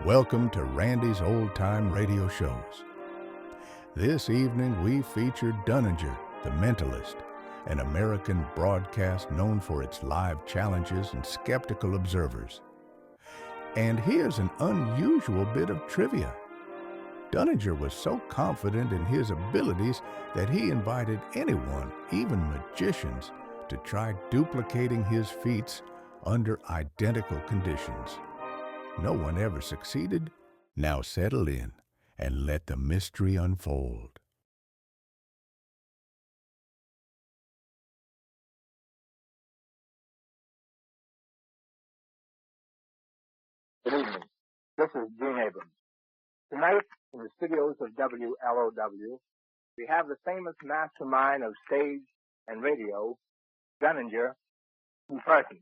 Welcome to Randy's Old Time Radio Shows. This evening we feature Dunninger, the Mentalist, an American broadcast known for its live challenges and skeptical observers. And here's an unusual bit of trivia. Dunninger was so confident in his abilities that he invited anyone, even magicians, to try duplicating his feats under identical conditions. No one ever succeeded. Now settle in and let the mystery unfold. Good evening. This is Gene Abrams. Tonight, in the studios of WLOW, we have the famous mastermind of stage and radio, Dunninger, in person.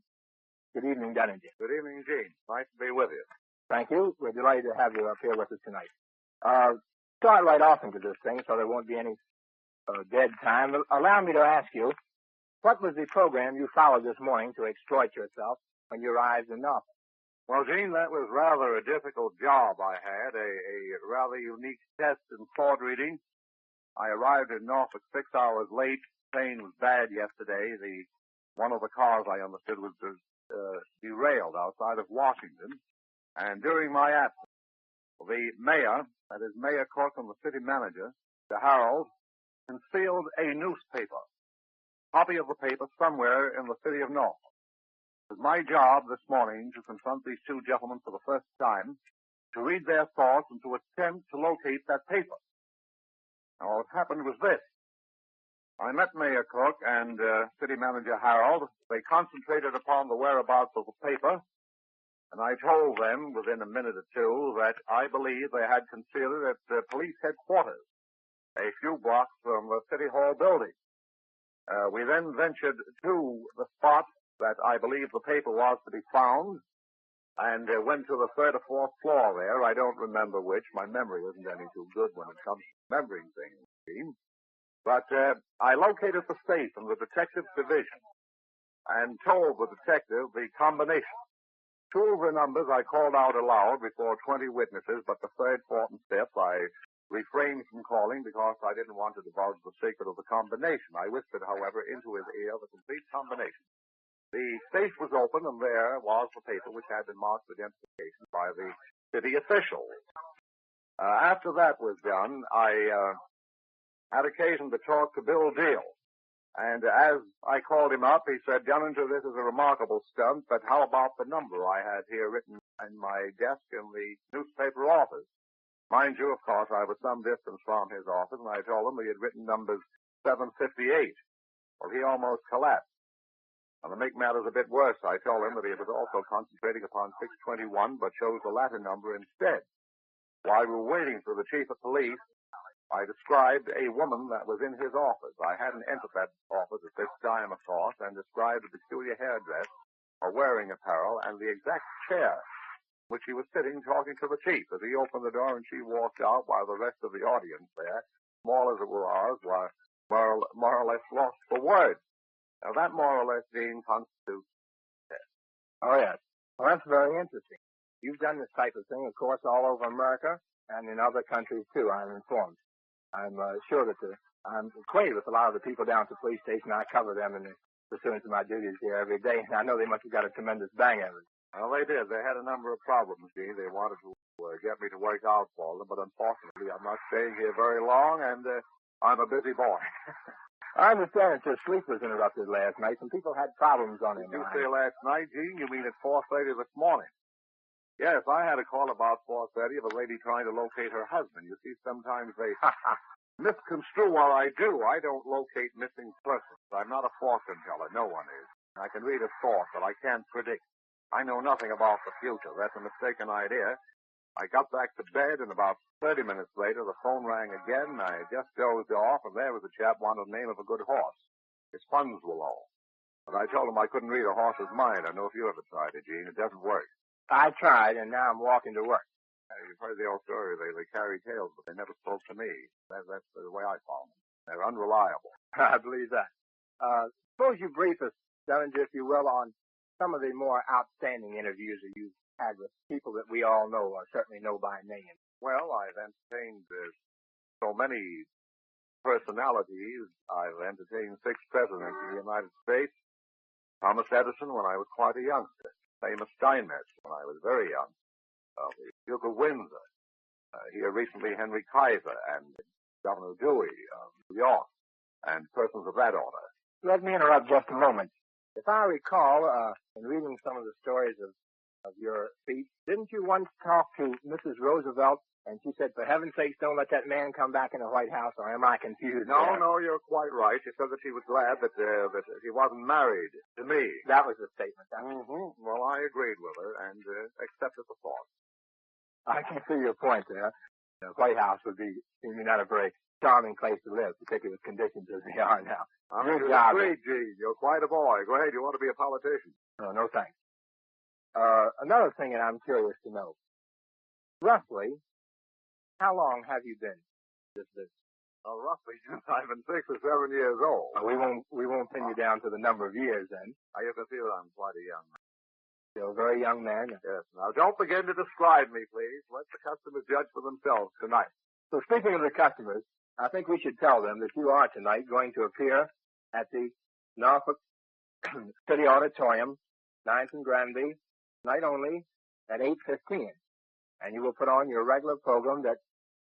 Good evening, Dunninger. Good evening, Gene. Nice to be with you. Thank you. We're delighted to have you up here with us tonight. Start right off into this thing so there won't be any dead time. Allow me to ask you, what was the program you followed this morning to exploit yourself when you arrived in Norfolk? Well, Gene, that was rather a difficult job I had, a rather unique test in sword reading. I arrived in Norfolk 6 hours late. Train was bad yesterday. One of the cars, I understood, was derailed outside of Washington. And during my absence, the mayor, that is Mayor Cook and the city manager, the Herald, concealed a newspaper, copy of the paper somewhere in the city of Norfolk. It was my job this morning to confront these two gentlemen for the first time, to read their thoughts and to attempt to locate that paper. Now, what happened was this. I met Mayor Cook and City Manager Harold. They concentrated upon the whereabouts of the paper, and I told them within a minute or two that I believed they had concealed it at the police headquarters, a few blocks from the City Hall building. We then ventured to the spot that I believe the paper was to be found, and went to the third or fourth floor there. I don't remember which. My memory isn't any too good when it comes to remembering things. But I located the safe in the detective's division and told the detective the combination. Two of the numbers I called out aloud before 20 witnesses, but the third, fourth, and fifth I refrained from calling because I didn't want to divulge the secret of the combination. I whispered, however, into his ear the complete combination. The safe was open, and there was the paper which had been marked for identification by the city officials. After that was done, I had occasion to talk to Bill Deal. And as I called him up, he said, Dunninger, this is a remarkable stunt, but how about the number I had here written in my desk in the newspaper office? Mind you, of course, I was some distance from his office, and I told him he had written numbers 758. Well, he almost collapsed. And to make matters a bit worse, I told him that he was also concentrating upon 621, but chose the latter number instead. While we were waiting for the chief of police, I described a woman that was in his office. I hadn't entered that office at this time, of course, and described a peculiar hairdress, her wearing apparel, and the exact chair which she was sitting talking to the chief. As he opened the door and she walked out, while the rest of the audience there, small as it was more or less lost for words. Now, that more or less, Gene, constitutes test. Oh, yes. Well, that's very interesting. You've done this type of thing, of course, all over America and in other countries, too, I'm informed. I'm sure that I'm acquainted with a lot of the people down at the police station. I cover them in the pursuance of my duties here every day, and I know they must have got a tremendous bang out of it. Well, they did. They had a number of problems, Gene. They wanted to get me to work out for them, but unfortunately, I'm not staying here very long, and I'm a busy boy. I understand that your sleep was interrupted last night. Some people had problems on their Did you mind. say last night, Gene? You mean at 4:30 this morning? Yes, I had a call about 4:30 of a lady trying to locate her husband. You see, sometimes they misconstrue what I do. I don't locate missing persons. I'm not a fortune teller. No one is. I can read a thought, but I can't predict. I know nothing about the future. That's a mistaken idea. I got back to bed, and about 30 minutes later, the phone rang again. I just dozed off, and there was a chap wanted the name of a good horse. His funds were low. But I told him I couldn't read a horse's mind. I don't know if you ever tried it, Gene. It doesn't work. I tried, and now I'm walking to work. You've heard the old story. They carry tales, but they never spoke to me. That's the way I found them. They're unreliable. I believe that. Suppose you brief us, Dunninger, if you will, on some of the more outstanding interviews that you've had with people that we all know or certainly know by name? Well, I've entertained so many personalities. I've entertained 6 presidents of the United States. Thomas Edison when I was quite a youngster. Famous Steinmetz when I was very young. The Duke of Windsor. Here recently Henry Kaiser and Governor Dewey of New York and persons of that order. Let me interrupt just a moment. If I recall, in reading some of the stories of your speech, didn't you once talk to Mrs. Roosevelt and she said, for heaven's sakes, don't let that man come back in the White House, or am I confused? No, you're quite right. She said that she was glad that he wasn't married to me. That was the statement. Well, I agreed with her and accepted the thought. I can see your point there. The White House would be, not a very charming place to live, particularly with conditions as they are now. I'm agreed, Gene. You're quite a boy. Go ahead. You want to be a politician? No thanks. Another thing that I'm curious to know. Roughly, how long have you been in this business? Roughly since I've been 6 or 7 years old. We won't pin you down to the number of years then. You can see that I'm quite a young man. Still a very young man. Yes. Now, don't begin to describe me, please. Let the customers judge for themselves tonight. So speaking of the customers, I think we should tell them that you are tonight going to appear at the Norfolk City Auditorium, 9th and Granby, night only, at 8:15. And you will put on your regular program that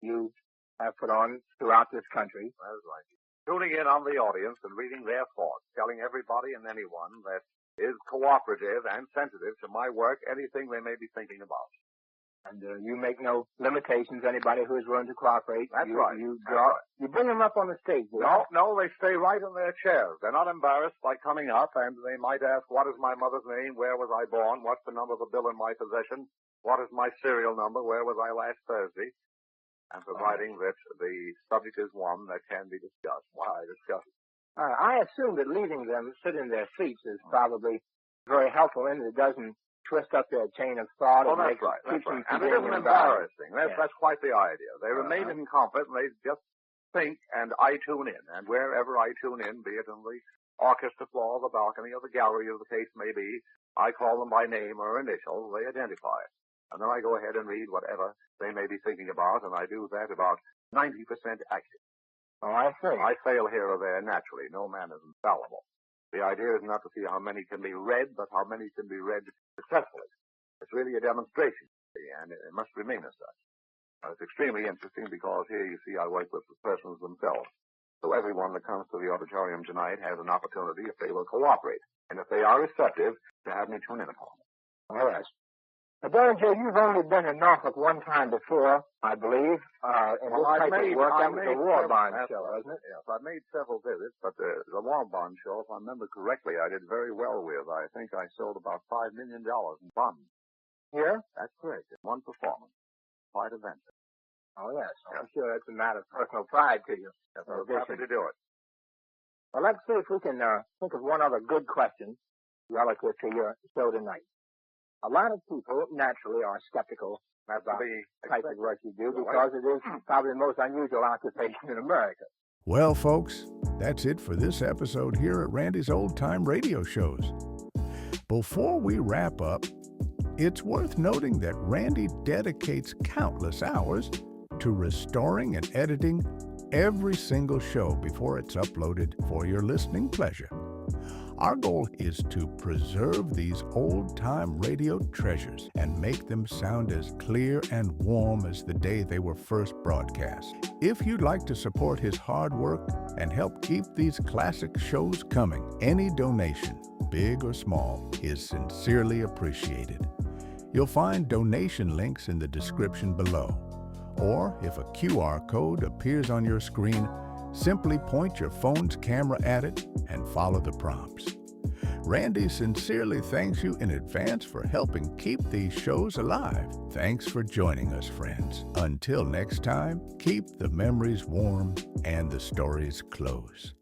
you have put on throughout this country. That's right. Tuning in on the audience and reading their thoughts, telling everybody and anyone that is cooperative and sensitive to my work, anything they may be thinking about. And you make no limitations. Anybody who is willing to cooperate. That's right. You bring them up on the stage. No, they stay right in their chairs. They're not embarrassed by coming up, and they might ask, what is my mother's name? Where was I born? What's the number of the bill in my possession? What is my serial number? Where was I last Thursday? And providing that the subject is one that can be discussed. Why discuss it? I assume that leaving them sit in their seats is probably very helpful, and it doesn't twist up their chain of thought. Oh, that's right. That's right. And it isn't embarrassing. That's quite the idea. They remain in comfort, and they just think, and I tune in. And wherever I tune in, be it on the orchestra floor, the balcony, or the gallery, as the case may be, I call them by name or initial. They identify it. And then I go ahead and read whatever they may be thinking about, and I do that about 90% accurate. Oh, I see. I fail here or there naturally. No man is infallible. The idea is not to see how many can be read, but how many can be read successfully. It's really a demonstration, and it must remain as such. It's extremely interesting because here you see I work with the persons themselves. So everyone that comes to the auditorium tonight has an opportunity, if they will cooperate, and if they are receptive, to have me tune in upon them. All right. Now, Dunninger, you've only been in Norfolk one time before, I believe. In this type of work, that was the war bond show, wasn't it? Yes, I've made several visits, but the war bond show, if I remember correctly, I did very well with. I think I sold about $5 million in bonds. Here? That's correct. In one performance. Quite a venture. Oh, yes. I'm sure that's a matter of personal pride to you. Yes, I was happy to do it. Well, let's see if we can think of one other good question relative to your show tonight. A lot of people, naturally, are skeptical about the type of work you do because it is probably the most unusual occupation in America. Well, folks, that's it for this episode here at Randy's Old Time Radio Shows. Before we wrap up, it's worth noting that Randy dedicates countless hours to restoring and editing every single show before it's uploaded for your listening pleasure. Our goal is to preserve these old-time radio treasures and make them sound as clear and warm as the day they were first broadcast. If you'd like to support his hard work and help keep these classic shows coming, any donation, big or small, is sincerely appreciated. You'll find donation links in the description below. Or if a QR code appears on your screen, simply point your phone's camera at it and follow the prompts. Randy sincerely thanks you in advance for helping keep these shows alive. Thanks for joining us, friends. Until next time, keep the memories warm and the stories close.